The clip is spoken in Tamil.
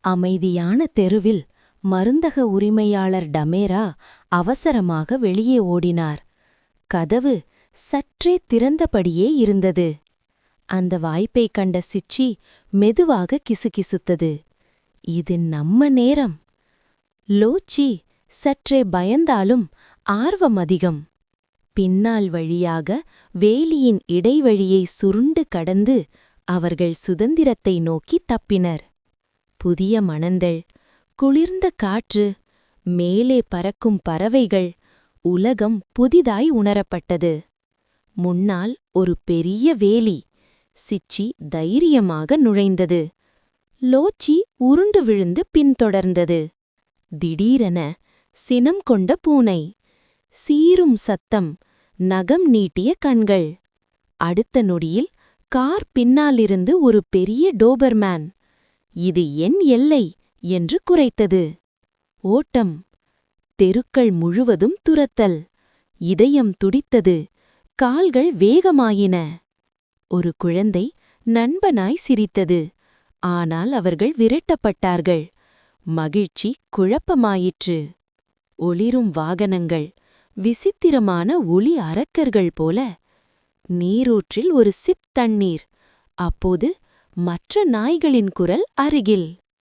அமைதியான தெருவில் மருந்தக உரிமையாளர் டமேரா அவசரமாக வெளியே ஓடினார். கதவு சற்றே திறந்தபடியே இருந்தது. அந்த வாய்ப்பைக் கண்ட சிச்சி மெதுவாக கிசுகிசுத்தது. இது நம்ம நேரம். லோச்சி சற்றே பயந்தாலும் ஆர்வம் அதிகம். பின்னால் வழியாக வேலியின் இடைவழியை சுருண்டு கடந்து அவர்கள் சுதந்திரத்தை நோக்கி தப்பினர். புதிய மணந்தள், குளிர்ந்த காற்று, மேலே பறக்கும் பறவைகள், உலகம் புதிதாய் உணரப்பட்டது. முன்னால் ஒரு பெரிய வேலி. சிச்சி தைரியமாக நுழைந்தது. லோச்சி உருண்டு விழுந்து பின்தொடர்ந்தது. திடீரென சினம் கொண்ட பூனை. சீரும் சத்தம், நகம் நீட்டிய கண்கள். அடுத்த நொடியில் கார் பின்னாலிருந்து ஒரு பெரிய டோபர்மேன். இது என் எல்லை என்று குரைத்தது. ஓட்டம். தெருக்கள் முழுவதும் துரத்தல். இதயம் துடித்தது. கால்கள் வேகமாயின. ஒரு குழந்தை நண்பனாய் சிரித்தது. ஆனால் அவர்கள் விரட்டப்பட்டார்கள். மகிழ்ச்சி குழப்பமாயிற்று. ஒளிரும் வாகனங்கள், விசித்திரமான ஒளி அரக்கர்கள் போல. நீரூற்றில் ஒரு சிப் தண்ணீர். அப்போது மற்ற நாய்களின் குரல் அருகில்.